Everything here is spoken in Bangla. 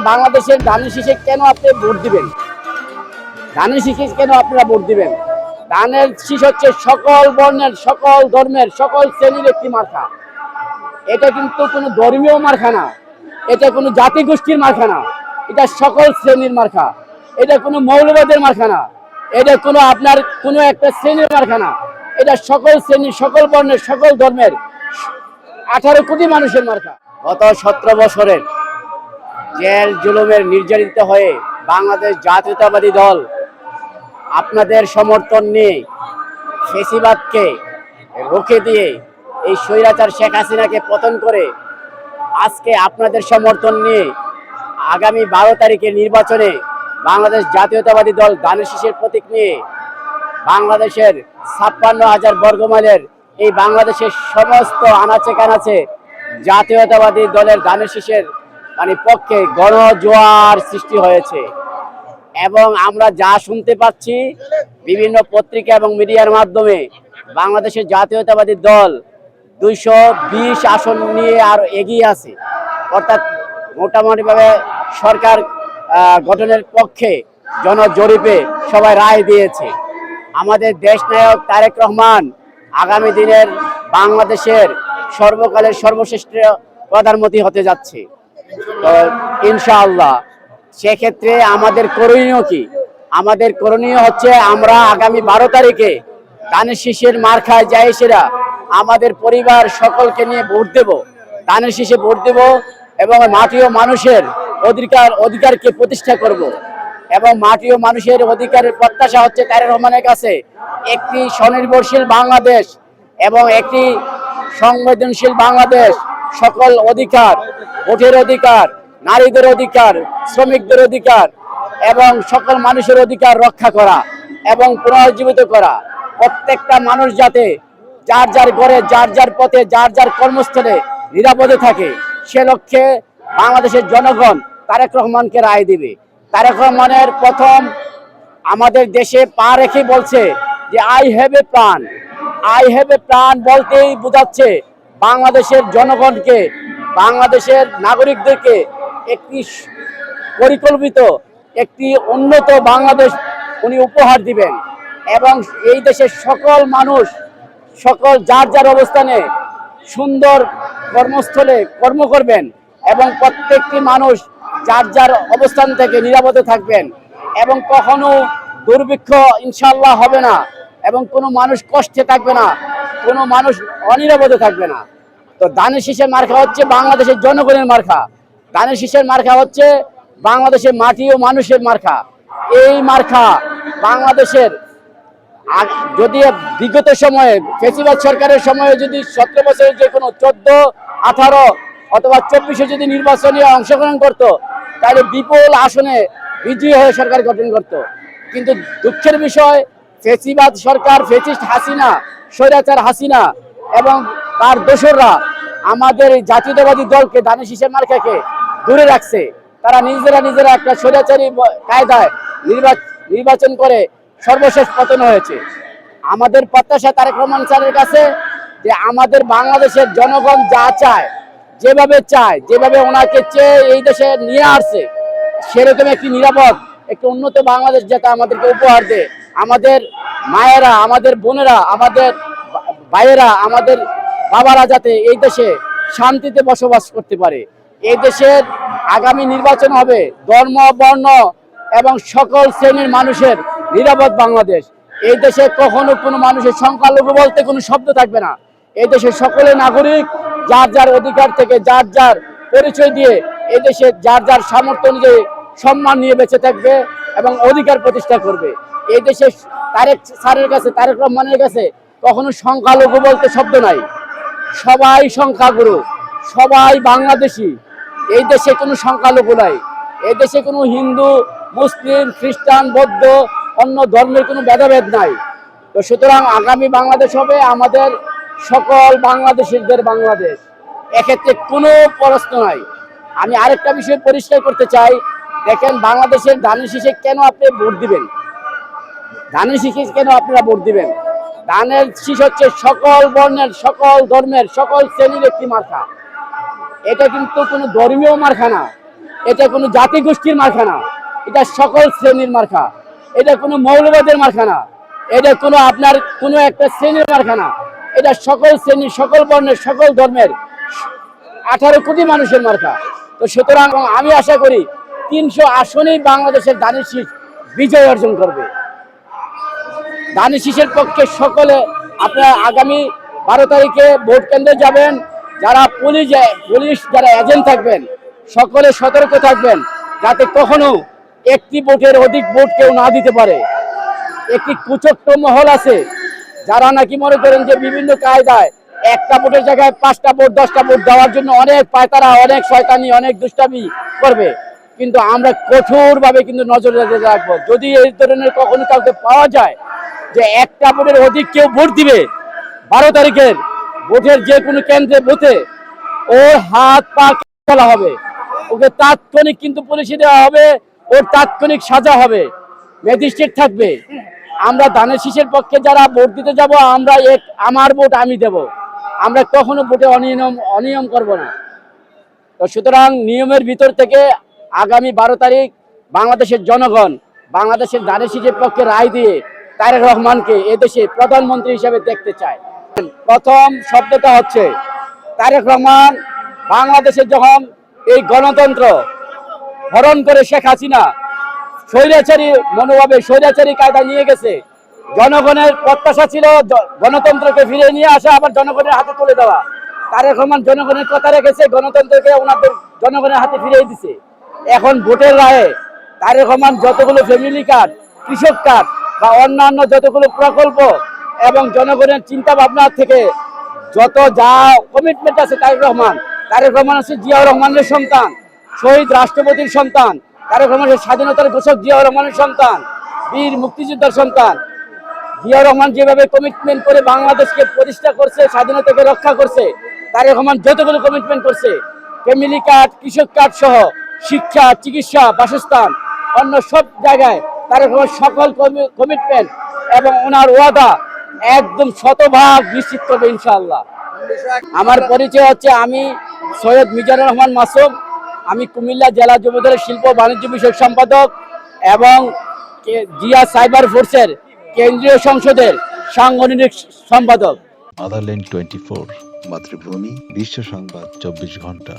বাংলাদেশের ধানের শীষে কেন আপনি ভোট দিবেন? ধানের শীষে কেন আপনারা ভোট দিবেন? ধানের শীষ হচ্ছে সকল বর্ণের, সকল ধর্মের, সকল শ্রেণীর একটি মার্কা। এটা কিন্তু কোনো ধর্মীয় মার্কা না, এটা কোনো জাতিগোষ্ঠীর মার্কা না, এটা সকল শ্রেণীর মার্কা। এটা কোনো মৌলবাদের মার্কা না, এটা কোনো আপনার কোনো একটা শ্রেণীর মার্কা না, এটা সকল শ্রেণীর, সকল বর্ণের, সকল ধর্মের 18 কোটি মানুষের মার্কা। গত 17 বছরের জেল জুলুমের নির্যাতিত হয়ে বাংলাদেশ জাতীয়তাবাদী দল আপনাদের সমর্থন নিয়ে ফেসিবাদকে রুখে দিয়ে এই স্বৈরাচার শেখ হাসিনাকে পতন করে আজকে আপনাদের সমর্থন নিয়ে আগামী 12 তারিখের নির্বাচনে বাংলাদেশ জাতীয়তাবাদী দল ধানের শীষের প্রতীক নিয়ে বাংলাদেশের 56,000 বর্গমাইলের এই বাংলাদেশের সমস্ত আনাচে কানাচে জাতীয়তাবাদী দলের ধানের শীষের পক্ষে গণজোয়ার সৃষ্টি হয়েছে। এবং আমরা যা শুনতে পাচ্ছি বিভিন্ন পত্রিকা এবং মিডিয়ার মাধ্যমে বাংলাদেশের জাতীয়তাবাদী দল 220 আসন নিয়ে আরো এগিয়ে আছে, অর্থাৎ মোটামুটিভাবে সরকার গঠনের পক্ষে জনজরিপে সবাই রায় দিয়েছে। আমাদের দেশনায়ক তারেক রহমান আগামী দিনের বাংলাদেশের সর্বকালের সর্বশ্রেষ্ঠ প্রধানমন্ত্রী হতে যাচ্ছে, তো ইনশাআল্লাহ। সেক্ষেত্রে আমাদের করণীয় কি? আমাদের করণীয় হচ্ছে আমরা আগামী 12 তারিখে ধানের শীষের মার্কায় যাই সেরা আমাদের পরিবার সকলকে নিয়ে ভোট দেব, ধানের শীষে ভোট দেব এবং মাটি ও মানুষের অধিকারকে প্রতিষ্ঠা করব। এবং মাটি ও মানুষের অধিকারের প্রত্যাশা হচ্ছে তারেক রহমানের কাছে একটি স্বনির্ভরশীল বাংলাদেশ এবং একটি সংবেদনশীল বাংলাদেশ, সকল অধিকার, ভোটের অধিকার, নারীদের অধিকার, শ্রমিকদের অধিকার এবং সকল মানুষের অধিকার রক্ষা করা এবং পুনরুজ্জীবিত করা। প্রত্যেকটা মানুষ যাতে যার যার ঘরে, যার যার পথে, যার যার কর্মস্থলে নিরাপদে থাকে, সে লক্ষ্যে বাংলাদেশের জনগণ তারেক রহমানকে রায় দিবে। তারেক রহমানের প্রথম আমাদের দেশে পা রেখে বলছে যে I have a plan. I have a plan বলতেই বোঝাচ্ছে বাংলাদেশের জনগণকে, বাংলাদেশের নাগরিকদেরকে একটি পরিকল্পিত, একটি উন্নত বাংলাদেশ উনি উপহার দিবেন। এবং এই দেশের সকল মানুষ, সকল যার যার অবস্থানে সুন্দর কর্মস্থলে কর্ম করবেন এবং প্রত্যেকটি মানুষ যার যার অবস্থান থেকে নিরাপদে থাকবেন এবং কখনো দুর্ভিক্ষ ইনশাআল্লাহ হবে না এবং কোনো মানুষ কষ্টে থাকবে না, কোনো মানুষ অনিরাপদে থাকবে না। তো ধানের শীষের মার্কা হচ্ছে বাংলাদেশের জনগণের মার্কা, ধানের শীষের মার্কা হচ্ছে বাংলাদেশের মাটি ও মানুষের মার্কা। এই মার্কা বাংলাদেশের যদি বিগত সময়ে ফেসিবাদ সরকারের সময়ে যদি 17 বছরের যে কোনো 14, 18 অথবা 24-এ যদি নির্বাচনে অংশগ্রহণ করতো তাহলে বিপুল আসনে বিজয়ী হয়ে সরকার গঠন করত। কিন্তু দুঃখের বিষয় ফেসিবাদ সরকার, ফেসিস্ট হাসিনা, স্বৈরাচার হাসিনা এবং তার দোসররা আমাদের জাতীয়তাবাদী দলকে ধানের শীষের মার্কাকে দূরে রাখছে। তারা নিজেরা একটা স্বৈরাচারী কায়দায় নির্বাচন করে সর্বশেষ পতন হয়েছে। আমাদের প্রত্যাশা তারেক রহমান স্যারের কাছে যে আমাদের বাংলাদেশের জনগণ যা চায়, যেভাবে ওনাকে চেয়ে এই দেশে নিয়ে আসছে, সেরকম একটি নিরাপদ, একটি উন্নত বাংলাদেশ যাতে আমাদেরকে উপহার দেয়। আমাদের মায়েরা, আমাদের বোনেরা, আমাদের ভাইয়েরা, আমাদের বাবারা যাতে এই দেশে শান্তিতে বসবাস করতে পারে। এই দেশের আগামী নির্বাচন হবে ধর্ম, বর্ণ এবং সকল শ্রেণীর মানুষের নিরাপদ বাংলাদেশ। এই দেশে কখনো কোনো মানুষের সংখ্যালঘু বলতে কোনো শব্দ থাকবে না। এই দেশের সকলে নাগরিক যার যার অধিকার থেকে, যার যার পরিচয় দিয়ে এই দেশে যার যার সামর্থ্য অনুযায়ী সম্মান নিয়ে বেঁচে থাকবে এবং অধিকার প্রতিষ্ঠা করবে। এই দেশে তারেক স্যারের কাছে, তারেক রহমানের কাছে কখনো সংখ্যালঘু বলতে শব্দ নাই। সবাই সংখ্যাগুরু, সবাই বাংলাদেশি। এই দেশে কোনো সংখ্যালঘু নাই। এই দেশে কোনো হিন্দু, মুসলিম, খ্রিস্টান, বৌদ্ধ, অন্য ধর্মের কোনো ভেদাভেদ নাই। তো সুতরাং আগামী বাংলাদেশ হবে আমাদের সকল বাংলাদেশিদের বাংলাদেশ, এক্ষেত্রে কোনো প্রশ্ন নাই। আমি আরেকটা বিষয় পরিষ্কার করতে চাই, দেখেন বাংলাদেশের ধানের শীষে কেন আপনি ভোট দিবেন? ধানের শীষে কেন আপনারা ভোট দিবেন? ধানের শীষ হচ্ছে সকল বর্ণের, সকল ধর্মের, সকল শ্রেণীর একটি মার্কা। এটা কিন্তু কোনো ধর্মীয় মার্কা না, এটা কোনো জাতিগোষ্ঠীর মার্কা না, এটা সকল শ্রেণীর মার্কা। এটা কোনো মৌলবাদের মার্কা না, এটা কোনো আপনার কোনো একটা শ্রেণীর মার্কা না, এটা সকল শ্রেণী, সকল বর্ণের, সকল ধর্মের 18 কোটি মানুষের মার্কা। তো সুতরাং আমি আশা করি 300 আসনেই বাংলাদেশের ধানের শীষ বিজয় অর্জন করবে। ধানের শীষের পক্ষে সকলে আপনারা আগামী 12 তারিখে ভোট কেন্দ্রে যাবেন। যারা পুলিশ যারা এজেন্ট থাকবেন সকলে সতর্ক থাকবেন, যাতে কখনো একটি ভোটের অধিক ভোট কেউ না দিতে পারে। একটি কুচক্র মহল আছে যারা নাকি মনে করেন যে বিভিন্ন কায়দায় একটা ভোটের জায়গায় 5টা ভোট 10টা ভোট দেওয়ার জন্য অনেক পায়তারা, অনেক শয়তানি, অনেক দুষ্টামি করবে। কিন্তু আমরা কঠোরভাবে কিন্তু নজর রাখবো। যদি এই ধরনের কখনো কাউকে পাওয়া যায় যে একটা ভোটের অধিক কেউ ভোট দিবে, 12 তারিখের ভোটের যে কোনো কেন্দ্রে বুথে ওর হাত পা ফেলা হবে, ওকে তাৎক্ষণিক কিন্তু পুলিশে দেওয়া হবে, ওর তাৎক্ষণিক সাজা হবে, ম্যাজিস্ট্রেট থাকবে। আমরা ধানের শীষের পক্ষে যারা ভোট দিতে যাব, আমরা আমার ভোট আমি দেব, আমরা কখনো ভোটে অনিয়ম করব না। তো সুতরাং নিয়মের ভিতর থেকে আগামী 12 তারিখ বাংলাদেশের জনগণ বাংলাদেশের ধানের শীষের পক্ষে রায় দিয়ে তারেক রহমানকে এদেশে প্রধানমন্ত্রী হিসেবে দেখতে চায়। প্রথম শব্দটা হচ্ছে তারেক রহমান বাংলাদেশে যখন এই গণতন্ত্র হরণ করে শেখ হাসিনা স্বৈরাচারী মনোভাবে স্বৈরাচারী কায়দা নিয়ে গেছে, জনগণের প্রত্যাশা ছিল গণতন্ত্রকে ফিরে নিয়ে আসা, আবার জনগণের হাতে তুলে দেওয়া। তারেক রহমান জনগণের কথা রেখেছে, গণতন্ত্রকে ওনাদের জনগণের হাতে ফিরিয়ে দিছে। এখন ভোটের রায়ে তারেক রহমান যতগুলো ফ্যামিলি কার্ড, কৃষক কার্ড বা অন্যান্য যতগুলো প্রকল্প এবং জনগণের চিন্তা ভাবনা থেকে যত যা কমিটমেন্ট আছে, তারেক রহমান হচ্ছে জিয়াউর রহমানের সন্তান, শহীদ রাষ্ট্রপতির সন্তান। তারেক রহমান স্বাধীনতার ঘোষক জিয়াউর রহমানের সন্তান, বীর মুক্তিযোদ্ধার সন্তান। জিয়াউর রহমান যেভাবে কমিটমেন্ট করে বাংলাদেশকে প্রতিষ্ঠা করছে, স্বাধীনতাকে রক্ষা করছে, তারেক রহমান যতগুলো কমিটমেন্ট করছে, ফ্যামিলি কার্ড, কৃষক কার্ড সহ শিক্ষা, চিকিৎসা, বাসস্থান, অন্য সব জায়গায় তারেক রহমান সকল কমিটমেন্ট এবং ওনার ওয়াদা একদম শতভাগ নিশ্চিত করবে ইনশাআল্লাহ। আমার পরিচয় হচ্ছে, আমি সৈয়দ মিজানুর রহমান মাসুম, আমি কুমিল্লা জেলা যুবদলের শিল্প বাণিজ্য বিষয়ক সম্পাদক এবং জিয়া সাইবার ফোর্সের কেন্দ্রীয় সংসদের সাংগঠনিক সম্পাদক। মাদারল্যান্ড 24, মাতৃভূমি, বিশ্ব সংবাদ 24 ঘন্টা।